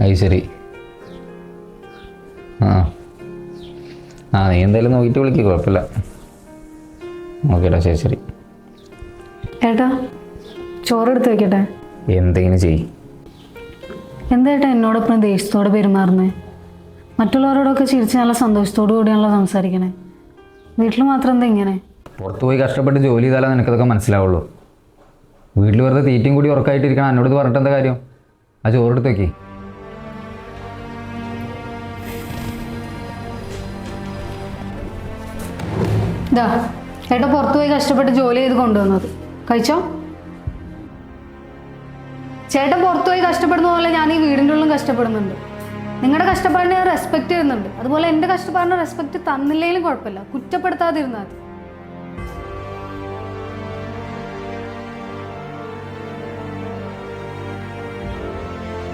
അത് ശരി. ആ ആ നീ എന്തായാലും നോക്കിയിട്ട് വിളിക്കുക, കുഴപ്പമില്ല. ഓക്കേടാ, ശരി ശരി. ഏട്ടാ ചോറെടുത്ത് വെക്കട്ടെ? എന്തെങ്കിലും ചെയ്. എന്താ ഏട്ടാ എന്നോടൊപ്പം ദേഷ്യത്തോടെ പെരുമാറുന്നേ? മറ്റുള്ളവരോടൊക്കെ ചിരിച്ച് നല്ല സന്തോഷത്തോടു കൂടിയാണല്ലോ സംസാരിക്കണേ. വീട്ടിൽ മാത്രം എന്താ ഇങ്ങനെ? പുറത്ത് പോയി കഷ്ടപ്പെട്ട് ജോലി ചെയ്താലേ നിനക്കതൊക്കെ മനസ്സിലാവുള്ളൂ. വീട്ടിൽ വെറുതെ തീറ്റയും കൂടി ഉറക്കായിട്ടിരിക്കണം. എന്നോട് പറഞ്ഞിട്ട് എന്താ കാര്യം? ആ ചോറെടുത്ത് വെക്കി. ഇതാ ഏട്ടാ പുറത്ത് പോയി കഷ്ടപ്പെട്ട് ജോലി ചെയ്ത് കൊണ്ടുവന്നത് കഴിച്ചോ. ചേട്ടൻ പുറത്തു പോയി കഷ്ടപ്പെടുന്ന പോലെ ഞാൻ ഈ വീടിൻ്റെ ഉള്ളിലും കഷ്ടപ്പെടുന്നുണ്ട്. നിങ്ങളുടെ കഷ്ടപ്പാടിനെ റെസ്പെക്ട് ചെയ്യുന്നുണ്ട്. അതുപോലെ എൻ്റെ കഷ്ടപ്പാടിനെ റെസ്പെക്ട് തന്നില്ലെങ്കിലും കുഴപ്പമില്ല, കുറ്റപ്പെടുത്താതിരുന്നാൽ മതി.